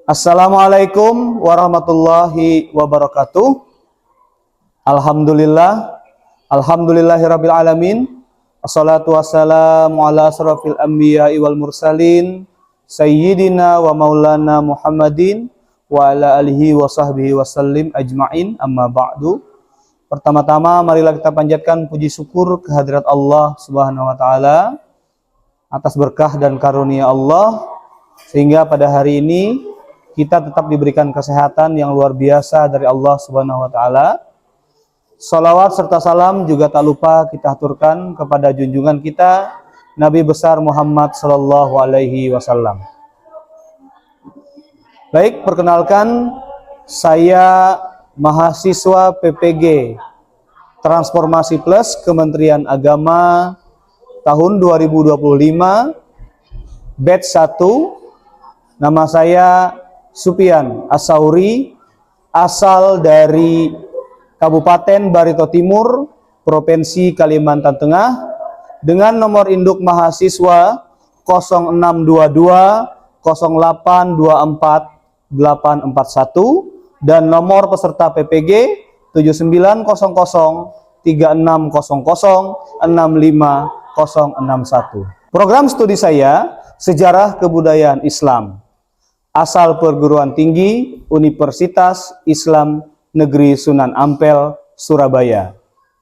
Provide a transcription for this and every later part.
Assalamualaikum warahmatullahi wabarakatuh. Alhamdulillahirabbil alamin. Assalatu wassalamu ala asrofil anbiya'i wal mursalin sayyidina wa maulana Muhammadin wa ala alihi wa sahbihi wasallim ajma'in, amma ba'du. Pertama-tama marilah kita panjatkan puji syukur kehadirat Allah Subhanahu wa taala atas berkah dan karunia Allah sehingga pada hari ini kita tetap diberikan kesehatan yang luar biasa dari Allah Subhanahu wa taala. Salawat serta salam juga tak lupa kita aturkan kepada junjungan kita Nabi besar Muhammad sallallahu alaihi wasallam. Baik, perkenalkan saya mahasiswa PPG Transformasi Plus Kementerian Agama tahun 2025 batch 1. Nama saya Supian Asauri, asal dari Kabupaten Barito Timur, Provinsi Kalimantan Tengah, dengan nomor induk mahasiswa 0622 0824 841 dan nomor peserta PPG 7900 3600 65061. Program studi saya Sejarah Kebudayaan Islam. Asal perguruan tinggi Universitas Islam Negeri Sunan Ampel, Surabaya.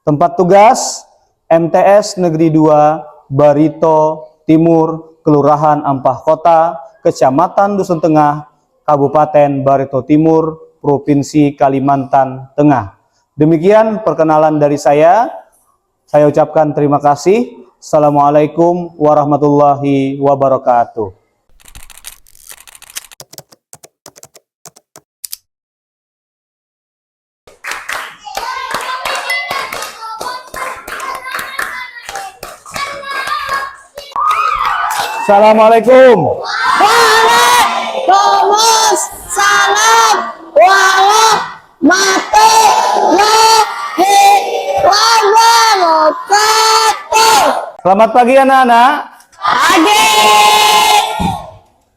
Tempat tugas MTS Negeri 2 Barito Timur, Kelurahan Ampah Kota, Kecamatan Dusun Tengah, Kabupaten Barito Timur, Provinsi Kalimantan Tengah. Demikian perkenalan dari saya. Saya ucapkan terima kasih. Assalamualaikum warahmatullahi wabarakatuh. Assalamualaikum. Waalaikumsalam warahmatullahi wabarakatuh. Selamat pagi anak-anak. Pagi.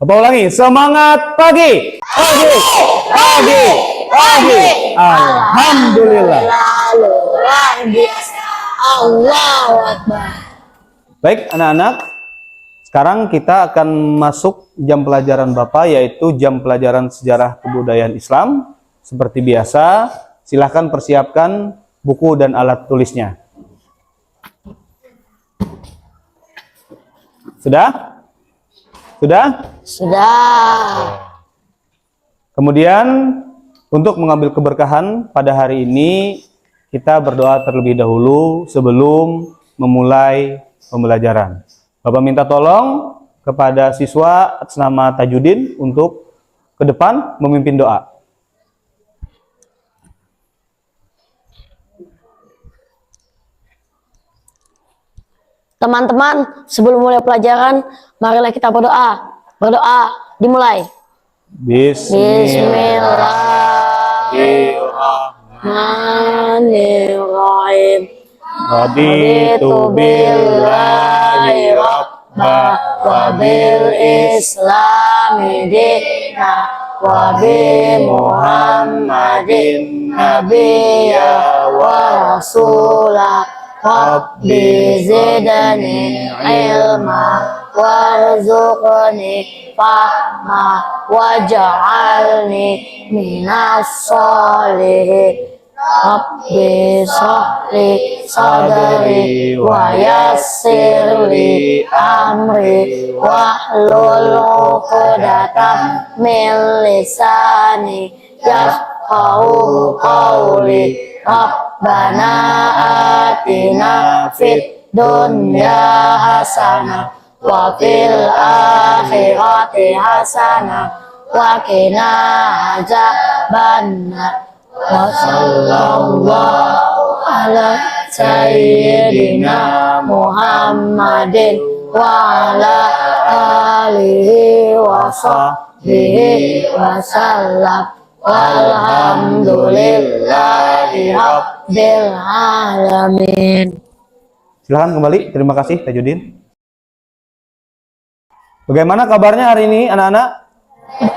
Apa ulangi? Semangat pagi. Pagi. Pagi. Pagi. Alhamdulillah. Luar biasa. Allahu Akbar. Baik anak-anak. Sekarang kita akan masuk jam pelajaran Bapak, yaitu jam pelajaran sejarah kebudayaan Islam. Seperti biasa, silahkan persiapkan buku dan alat tulisnya. Sudah? Sudah? Sudah. Kemudian, untuk mengambil keberkahan pada hari ini, kita berdoa terlebih dahulu sebelum memulai pembelajaran. Bapak minta tolong kepada siswa atas nama Tajudin untuk ke depan memimpin doa. Teman-teman, sebelum mulai pelajaran, marilah kita berdoa. Berdoa dimulai. Bismillahirrahmanirrahim. Raditu billahi rabba wa bil islami dina wa bi Muhammadin nabiyya wa rasulah. Rabbi zidni ilma warzuqni fahma waj'alni minas sholihin. Rabbi shrahli sadri wa yassirli amri wahlul 'uqdatam min lisani yafqahu qawli. Rabbana atina fid dunya hasanah wa fil akhirati hasanah wa qina adzabannar. Wa sallallahu ala sayyidina Muhammadin wa ala alihi wa sahbihi wa sallam. Walhamdulillahi rabbil alamin. Silahkan kembali. Terima kasih Tajudin. Bagaimana kabarnya hari ini anak-anak?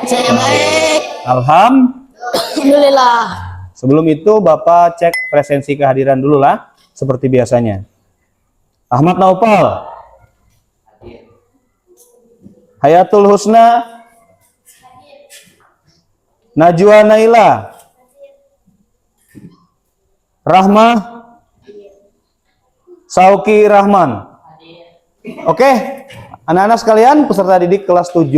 Saya baik. Alhamdulillah. Sebelum itu Bapak cek presensi kehadiran dulu lah, seperti biasanya. Ahmad Naufal, Hayatul Husna, Najwa Naila, Rahmah, Sauki Rahman. Oke, anak-anak sekalian peserta didik kelas 7,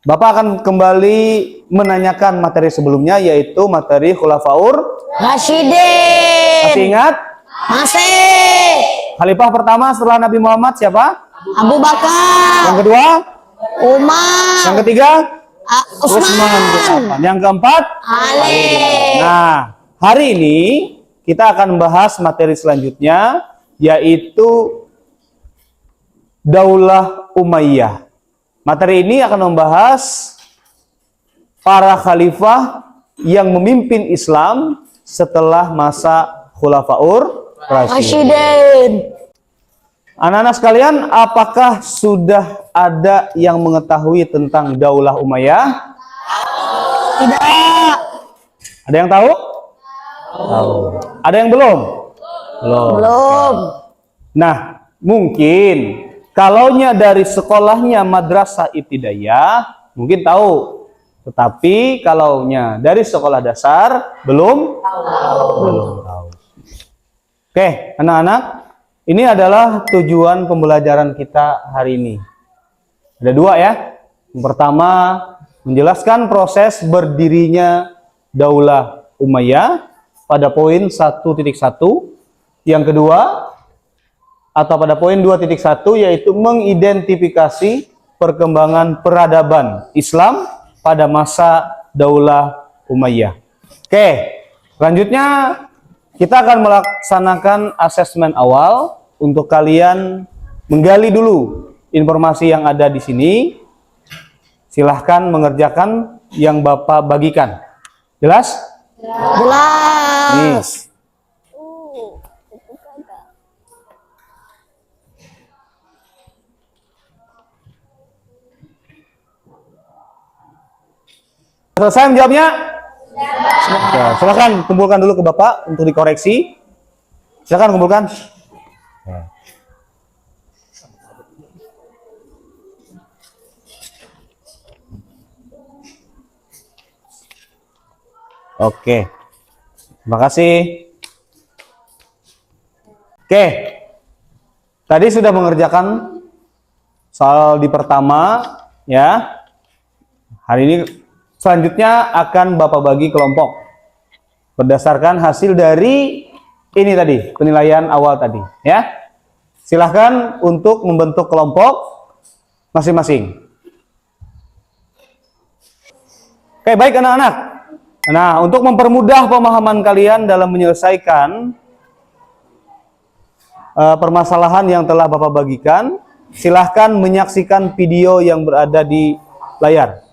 Bapak akan kembali menanyakan materi sebelumnya, yaitu materi Khulafaur Rasyidin. Masih ingat? Masih. Khalifah pertama setelah Nabi Muhammad siapa? Abu Bakar. Yang kedua? Umar. Yang ketiga? Utsman. bin Affan. Yang keempat? Ali. Nah, hari ini kita akan membahas materi selanjutnya, yaitu Daulah Umayyah. Materi ini akan membahas para khalifah yang memimpin Islam setelah masa Khulafaur Rasyidin. Anak-anak sekalian, apakah sudah ada yang mengetahui tentang Daulah Umayyah? Tidak. Ada yang tahu? Tahu. Ada yang belum? Belum. Nah, mungkin kalaunya dari sekolahnya Madrasah Ibtidaiyah, mungkin tahu. Tetapi kalaunya dari sekolah dasar, belum tahu. Oke, anak-anak, ini adalah tujuan pembelajaran kita hari ini. Ada dua ya. Yang pertama, menjelaskan proses berdirinya Daulah Umayyah pada poin 1.1. Yang kedua, atau pada poin 2.1, yaitu mengidentifikasi perkembangan peradaban Islam pada masa Daulah Umayyah. Oke, selanjutnya kita akan melaksanakan asesmen awal untuk kalian menggali dulu informasi yang ada di sini. Silahkan mengerjakan yang Bapak bagikan. Jelas? Nih. Jelas. Selesai menjawabnya? Ya, silakan kumpulkan dulu ke Bapak untuk dikoreksi. Silakan kumpulkan. Ya. Oke. Terima kasih. Oke. Tadi sudah mengerjakan soal di pertama ya. Hari ini selanjutnya akan Bapak bagi kelompok berdasarkan hasil dari ini tadi, penilaian awal tadi ya. Silahkan untuk membentuk kelompok masing-masing. Oke, baik anak-anak. Nah, untuk mempermudah pemahaman kalian dalam menyelesaikan permasalahan yang telah Bapak bagikan, silahkan menyaksikan video yang berada di layar.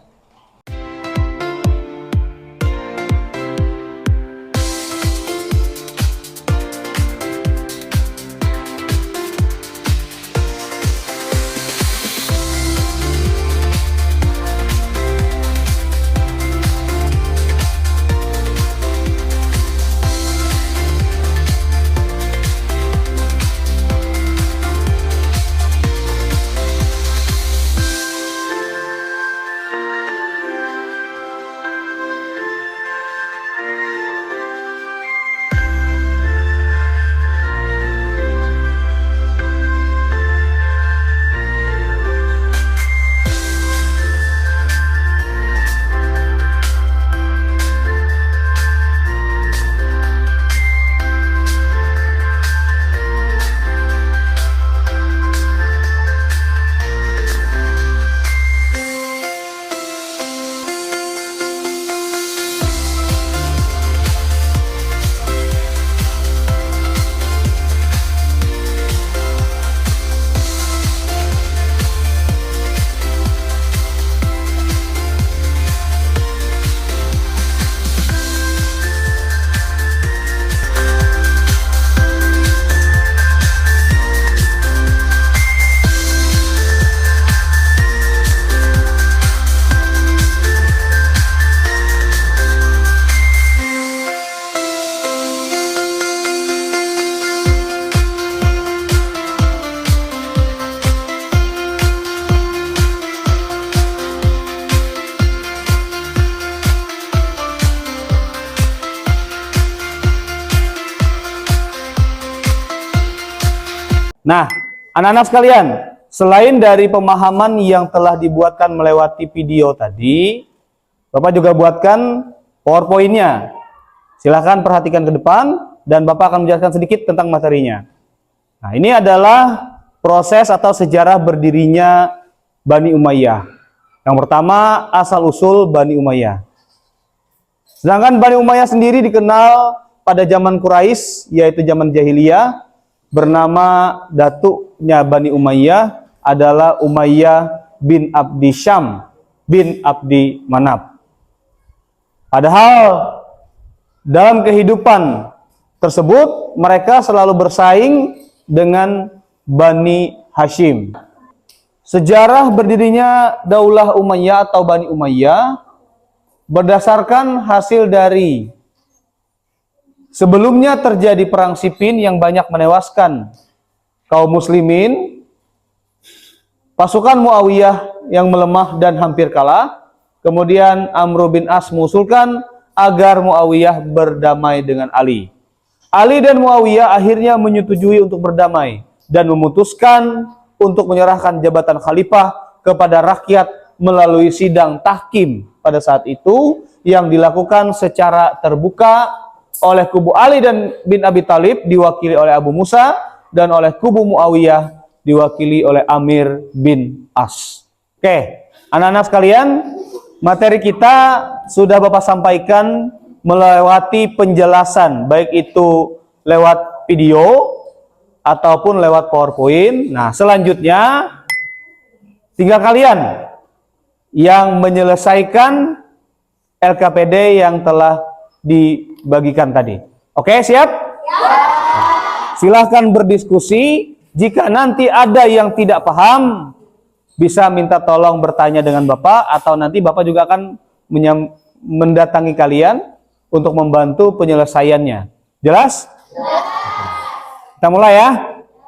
Nah, anak-anak sekalian, selain dari pemahaman yang telah dibuatkan melewati video tadi, Bapak juga buatkan PowerPoint-nya. Silahkan perhatikan ke depan dan Bapak akan menjelaskan sedikit tentang materinya. Nah, ini adalah proses atau sejarah berdirinya Bani Umayyah. Yang pertama, asal-usul Bani Umayyah. Sedangkan Bani Umayyah sendiri dikenal pada zaman Quraisy, yaitu zaman jahiliyah, bernama datuknya Bani Umayyah adalah Umayyah bin Abdi Syam bin Abdi Manaf. Padahal dalam kehidupan tersebut mereka selalu bersaing dengan Bani Hashim. Sejarah berdirinya Daulah Umayyah atau Bani Umayyah berdasarkan hasil dari sebelumnya terjadi perang Siffin yang banyak menewaskan kaum muslimin, pasukan Muawiyah yang melemah dan hampir kalah. Kemudian Amr bin As mengusulkan agar Muawiyah berdamai dengan Ali. Ali dan Muawiyah akhirnya menyetujui untuk berdamai dan memutuskan untuk menyerahkan jabatan khalifah kepada rakyat melalui sidang tahkim pada saat itu yang dilakukan secara terbuka oleh kubu Ali dan bin Abi Thalib diwakili oleh Abu Musa dan oleh kubu Muawiyah diwakili oleh Amir bin As. Oke, anak-anak sekalian, materi kita sudah Bapak sampaikan melewati penjelasan, baik itu lewat video ataupun lewat PowerPoint. Nah, selanjutnya tinggal kalian yang menyelesaikan LKPD yang telah dibagikan tadi. Oke, siap? Silahkan berdiskusi. Jika nanti ada yang tidak paham, bisa minta tolong bertanya dengan Bapak, atau nanti Bapak juga akan mendatangi kalian untuk membantu penyelesaiannya. Jelas? Kita mulai ya.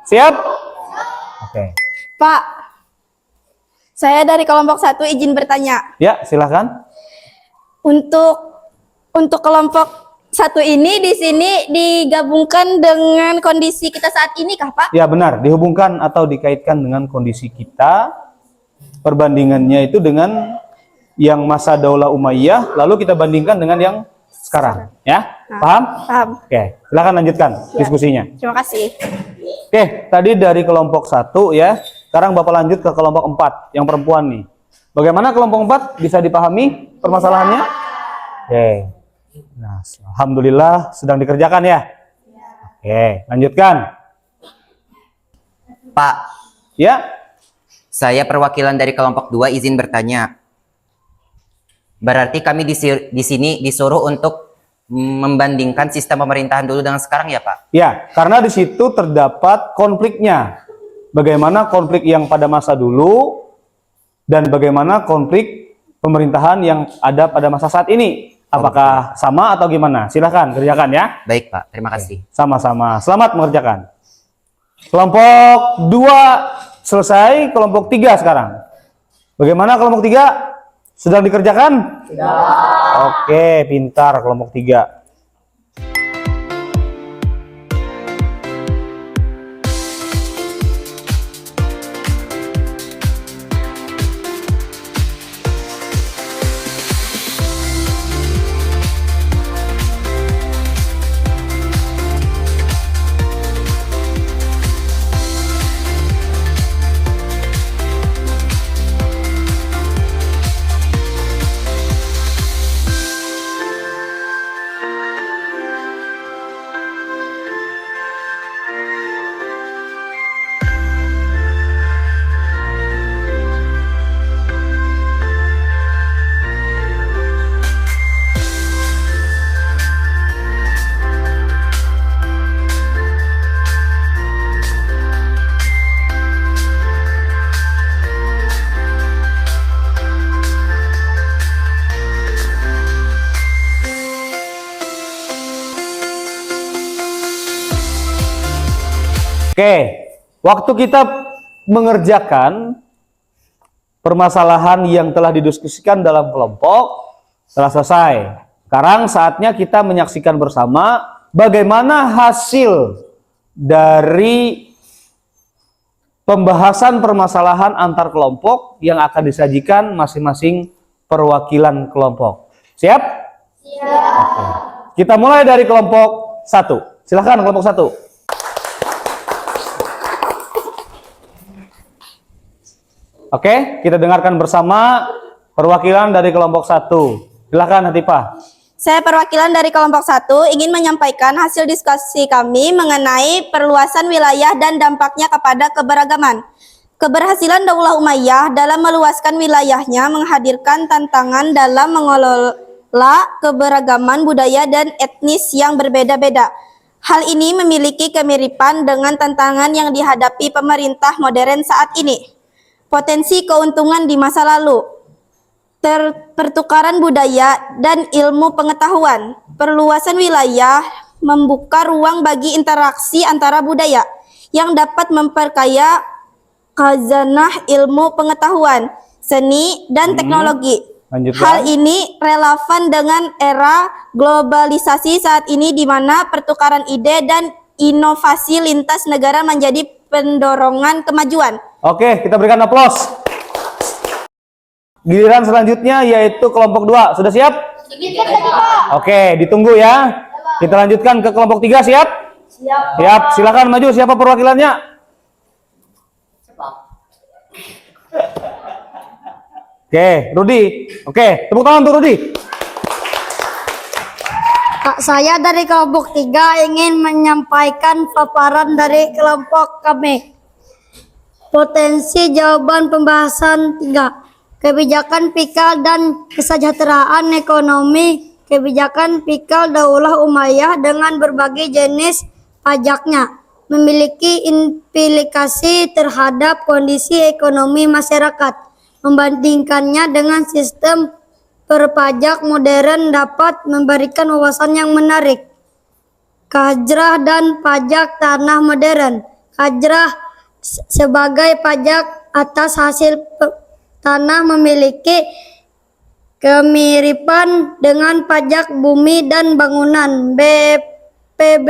Siap? Oke. Pak, saya dari kelompok 1 izin bertanya. Ya, silahkan. Untuk kelompok 1 ini di sini digabungkan dengan kondisi kita saat ini kah, Pak? Ya, benar. Dihubungkan atau dikaitkan dengan kondisi kita. Perbandingannya itu dengan yang masa Daulah Umayyah, lalu kita bandingkan dengan yang sekarang. Ya? Paham? Paham. Oke, silakan lanjutkan diskusinya. Terima kasih. Oke, tadi dari kelompok 1 ya. Sekarang Bapak lanjut ke kelompok 4, yang perempuan nih. Bagaimana kelompok 4? Bisa dipahami permasalahannya? Oke. Nah, alhamdulillah sedang dikerjakan ya. Oke, lanjutkan. Pak, Ya, saya perwakilan dari kelompok 2 izin bertanya. Berarti kami di sini disuruh untuk membandingkan sistem pemerintahan dulu dengan sekarang ya, Pak? ya, karena di situ terdapat konfliknya. Bagaimana konflik yang pada masa dulu dan bagaimana konflik pemerintahan yang ada pada masa saat ini. Apakah sama atau gimana? Silahkan kerjakan ya. Baik, Pak. Terima kasih. Sama-sama. Selamat mengerjakan. Kelompok 2 selesai, kelompok 3 sekarang. Bagaimana kelompok 3? Sedang dikerjakan? Sudah. Oke, pintar kelompok 3. Oke, waktu kita mengerjakan permasalahan yang telah didiskusikan dalam kelompok telah selesai. Sekarang saatnya kita menyaksikan bersama bagaimana hasil dari pembahasan permasalahan antar kelompok yang akan disajikan masing-masing perwakilan kelompok. Siap? Siap. Oke. Kita mulai dari kelompok 1. Silahkan kelompok 1. Oke, kita dengarkan bersama perwakilan dari kelompok 1. Silahkan Hatifah. Saya perwakilan dari kelompok 1 ingin menyampaikan hasil diskusi kami mengenai perluasan wilayah dan dampaknya kepada keberagaman. Keberhasilan Daulah Umayyah dalam meluaskan wilayahnya menghadirkan tantangan dalam mengelola keberagaman budaya dan etnis yang berbeda-beda. Hal ini memiliki kemiripan dengan tantangan yang dihadapi pemerintah modern saat ini. Potensi keuntungan di masa lalu. Pertukaran budaya dan ilmu pengetahuan. Perluasan wilayah membuka ruang bagi interaksi antara budaya yang dapat memperkaya khazanah ilmu pengetahuan, seni, dan teknologi. Lanjutkan. Hal ini relevan dengan era globalisasi saat ini di mana pertukaran ide dan inovasi lintas negara menjadi pendorongan kemajuan. Oke, kita berikan aplaus. Giliran selanjutnya yaitu kelompok 2. Sudah siap? Oke, ditunggu ya. Kita lanjutkan ke kelompok 3. Siap? Siap. Silakan maju. Siapa perwakilannya? Oke, Rudi. Oke, tepuk tangan untuk Rudi. Saya dari kelompok 3 ingin menyampaikan paparan dari kelompok kami. Potensi jawaban pembahasan 3. Kebijakan fikal dan kesejahteraan ekonomi. Kebijakan fikal Daulah Umayyah dengan berbagai jenis pajaknya memiliki implikasi terhadap kondisi ekonomi masyarakat. Membandingkannya dengan sistem berpajak modern dapat memberikan wawasan yang menarik. Kajrah dan pajak tanah modern. Kajrah sebagai pajak atas hasil tanah memiliki kemiripan dengan pajak bumi dan bangunan (BPB)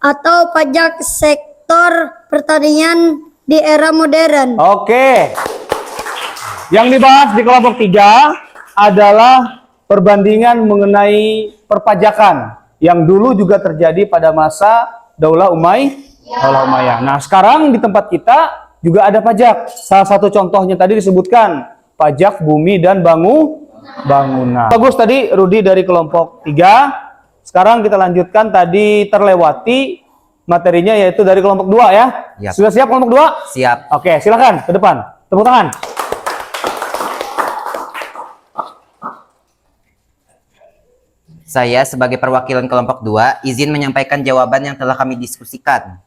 atau pajak sektor pertanian di era modern. Oke. Yang dibahas di kelompok 3 adalah perbandingan mengenai perpajakan yang dulu juga terjadi pada masa Daulah Umayyah. Nah, sekarang di tempat kita juga ada pajak. Salah satu contohnya tadi disebutkan pajak bumi dan bangunan. Bagus tadi Rudi dari kelompok 3. Sekarang kita lanjutkan, tadi terlewati materinya yaitu dari kelompok 2 ya. Yap. Sudah siap kelompok 2? Siap. Oke, silakan ke depan. Tepuk tangan. Saya sebagai perwakilan kelompok 2 izin menyampaikan jawaban yang telah kami diskusikan,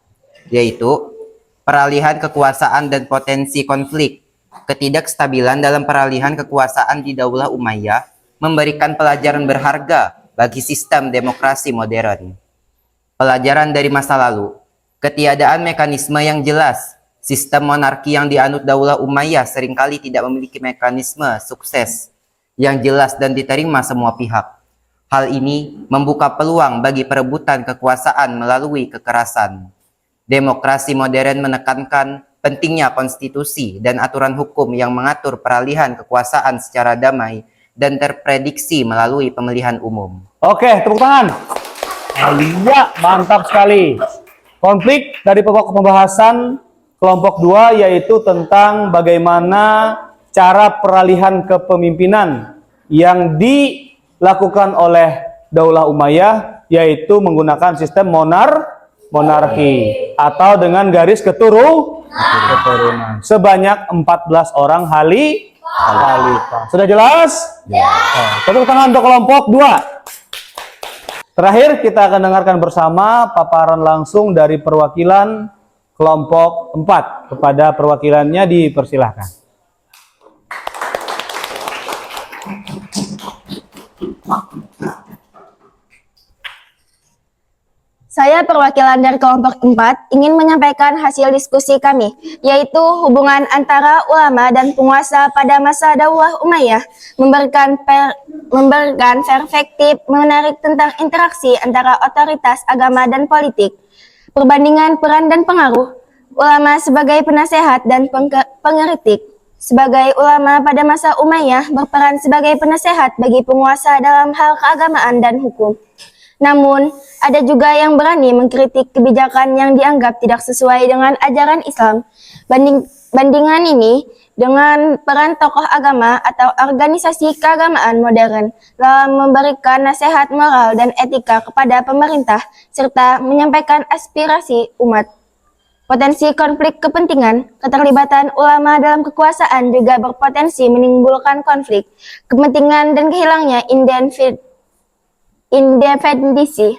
yaitu peralihan kekuasaan dan potensi konflik. Ketidakstabilan dalam peralihan kekuasaan di Daulah Umayyah memberikan pelajaran berharga bagi sistem demokrasi modern. Pelajaran dari masa lalu, ketiadaan mekanisme yang jelas. Sistem monarki yang dianut Daulah Umayyah seringkali tidak memiliki mekanisme sukses yang jelas dan diterima semua pihak. Hal ini membuka peluang bagi perebutan kekuasaan melalui kekerasan. Demokrasi modern menekankan pentingnya konstitusi dan aturan hukum yang mengatur peralihan kekuasaan secara damai dan terprediksi melalui pemilihan umum. Oke, tepuk tangan. Iya, mantap sekali. Konflik dari pokok pembahasan kelompok 2 yaitu tentang bagaimana cara peralihan kepemimpinan yang dilakukan oleh Daulah Umayyah, yaitu menggunakan sistem monarki atau dengan garis keturunan sebanyak 14 orang khalifah. Sudah jelas? Ya. Tepuk tangan untuk kelompok 2. Terakhir kita akan dengarkan bersama paparan langsung dari perwakilan kelompok 4. Kepada perwakilannya dipersilahkan. Saya perwakilan dari kelompok 4 ingin menyampaikan hasil diskusi kami, yaitu hubungan antara ulama dan penguasa pada masa Daulah Umayyah memberikan perspektif menarik tentang interaksi antara otoritas agama dan politik. Perbandingan peran dan pengaruh ulama sebagai penasehat dan pengkritik. Sebagai ulama pada masa Umayyah berperan sebagai penasehat bagi penguasa dalam hal keagamaan dan hukum. Namun, ada juga yang berani mengkritik kebijakan yang dianggap tidak sesuai dengan ajaran Islam. Bandingan ini dengan peran tokoh agama atau organisasi keagamaan modern dalam memberikan nasihat moral dan etika kepada pemerintah serta menyampaikan aspirasi umat. Potensi konflik kepentingan, keterlibatan ulama dalam kekuasaan juga berpotensi menimbulkan konflik kepentingan dan kehilangnya independensi.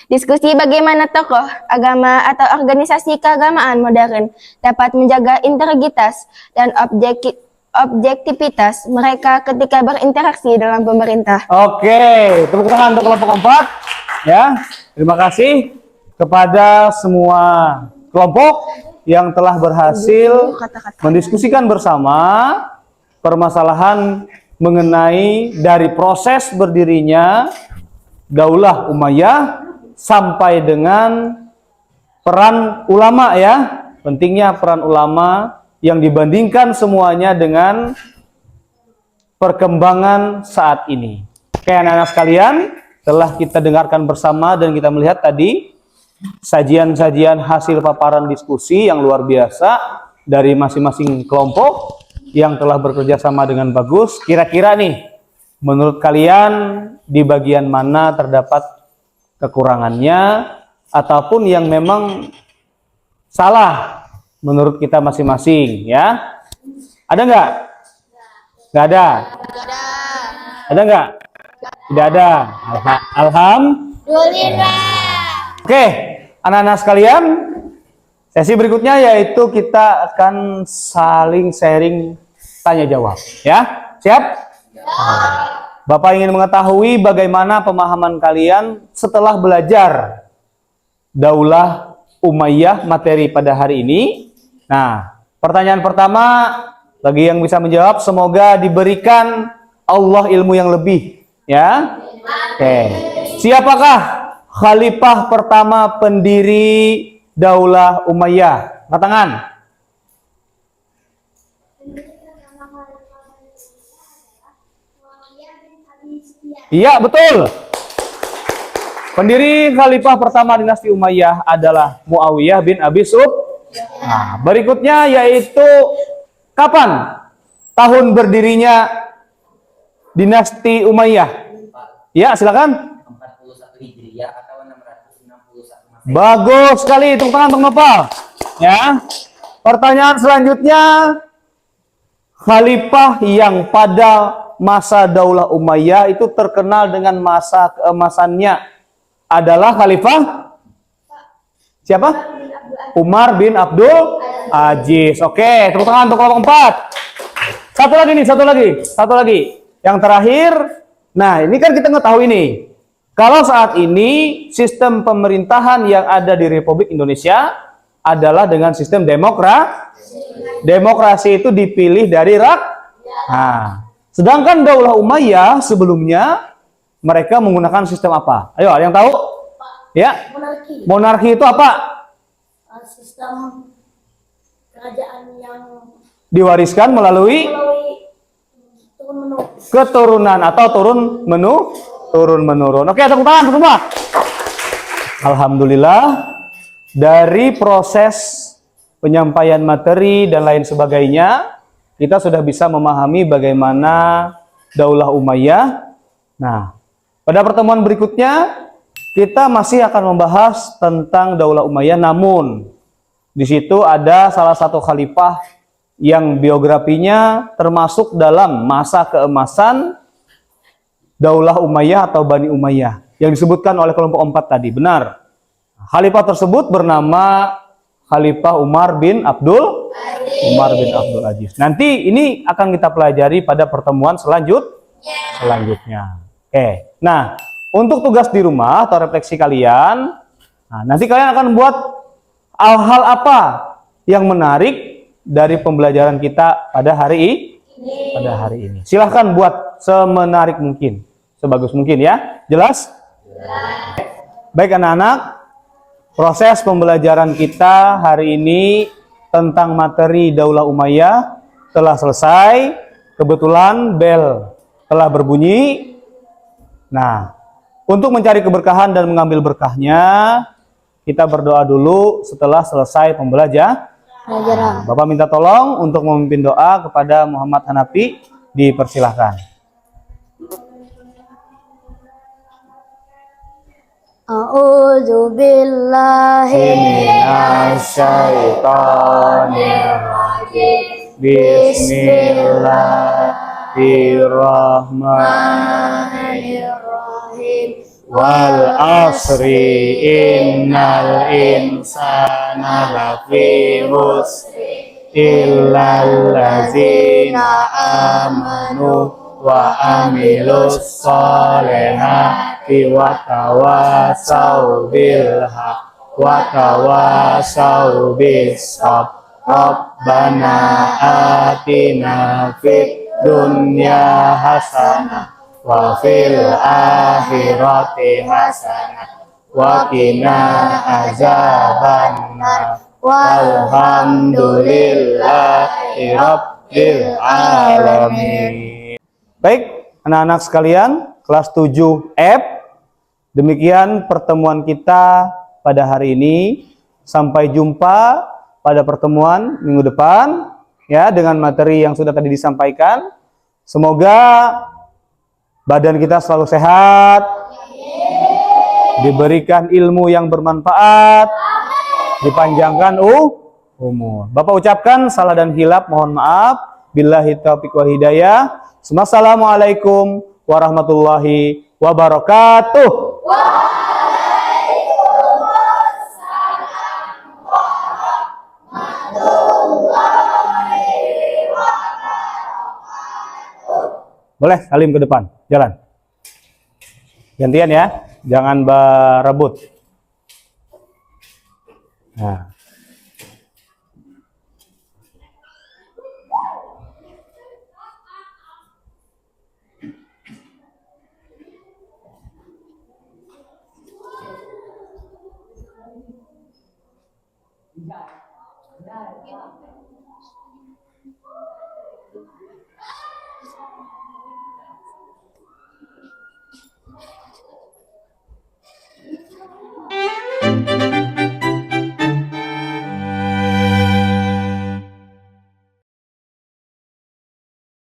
Diskusi bagaimana tokoh agama atau organisasi keagamaan modern dapat menjaga integritas dan objektivitas mereka ketika berinteraksi dalam pemerintah. Oke, tepuk tangan untuk kelompok 4. Ya, terima kasih kepada semua kelompok yang telah berhasil mendiskusikan bersama permasalahan mengenai dari proses berdirinya Daulah Umayyah sampai dengan peran ulama ya. Pentingnya peran ulama yang dibandingkan semuanya dengan perkembangan saat ini. Oke anak-anak sekalian, telah kita dengarkan bersama dan kita melihat tadi sajian-sajian hasil paparan diskusi yang luar biasa dari masing-masing kelompok yang telah bekerja sama dengan bagus. Kira-kira nih, menurut kalian di bagian mana terdapat kekurangannya ataupun yang memang salah menurut kita masing-masing ya? Ada nggak? Nggak ada. Ada nggak? Tidak ada. Alhamdulillah. Oke, anak-anak sekalian, sesi berikutnya yaitu kita akan saling sharing tanya jawab ya. Siap? Bapak ingin mengetahui bagaimana pemahaman kalian setelah belajar Daulah Umayyah materi pada hari ini. Nah, pertanyaan pertama bagi yang bisa menjawab, semoga diberikan Allah ilmu yang lebih ya. Oke. Siapakah khalifah pertama pendiri Daulah Umayyah? Angkat tangan. Iya, betul. Pendiri khalifah pertama dinasti Umayyah adalah Muawiyah bin Abi Sufyan. Nah, berikutnya yaitu kapan tahun berdirinya dinasti Umayyah? Ya, silakan. 41 Hijriah atau 661 Masehi. Bagus sekali, tepuk tangan untuk Bapak. Ya. Pertanyaan selanjutnya, khalifah yang pada masa Daulah Umayyah itu terkenal dengan masa keemasannya adalah khalifah siapa? Umar bin Abdul Aziz. Oke, tepuk tangan untuk kelompok 4. Satu lagi. Yang terakhir, nah ini kan kita tahu ini. Kalau saat ini sistem pemerintahan yang ada di Republik Indonesia adalah dengan sistem demokrasi. Demokrasi itu dipilih dari rakyat. Nah, sedangkan Daulah Umayyah sebelumnya mereka menggunakan sistem apa? Ayo, ada yang tahu? Ya. Monarki itu apa? Sistem kerajaan yang Diwariskan melalui keturunan atau turun menurun. Oke, tepuk tangan semua. Alhamdulillah, dari proses penyampaian materi dan lain sebagainya, kita sudah bisa memahami bagaimana Daulah Umayyah. Nah, pada pertemuan berikutnya kita masih akan membahas tentang Daulah Umayyah, namun di situ ada salah satu khalifah yang biografinya termasuk dalam masa keemasan Daulah Umayyah atau Bani Umayyah yang disebutkan oleh kelompok 4 tadi. Benar. Khalifah tersebut bernama Khalifah Umar bin Abdul Aziz. Nanti ini akan kita pelajari pada pertemuan selanjutnya. Oke. Nah, untuk tugas di rumah atau refleksi kalian, nah, nanti kalian akan buat hal-hal apa yang menarik dari pembelajaran kita pada hari ini. Silahkan buat semenarik mungkin, sebagus mungkin ya. Jelas? Baik anak-anak, proses pembelajaran kita hari ini tentang materi Daulah Umayyah telah selesai. Kebetulan bel telah berbunyi. Nah, untuk mencari keberkahan dan mengambil berkahnya, kita berdoa dulu setelah selesai pembelajaran. Bapak minta tolong untuk memimpin doa kepada Muhammad Hanafi, dipersilahkan. A'udzu billahi Minasyaitonirrajim. Bismillahirrahmanirrahim. Wal asri innal insana lafi khusri illal ladzina amanu wa amilus sholihati wa tawassaw bil haqq wa tawassaw bis sabr. Rabbana atina fid dunya hasanah wa fil akhirati hasanah wa qina azabannar. Walhamdulillahi rabbil alamin. Baik, anak-anak sekalian, kelas 7 F. Demikian pertemuan kita pada hari ini. Sampai jumpa pada pertemuan minggu depan ya, dengan materi yang sudah tadi disampaikan. Semoga badan kita selalu sehat, diberikan ilmu yang bermanfaat, dipanjangkan umur. Bapak ucapkan salah dan hilaf mohon maaf. Billahi taufiq wal hidayah. Assalamualaikum warahmatullahi wabarakatuh. Boleh salim ke depan, jalan. Gantian ya, jangan berebut. Nah.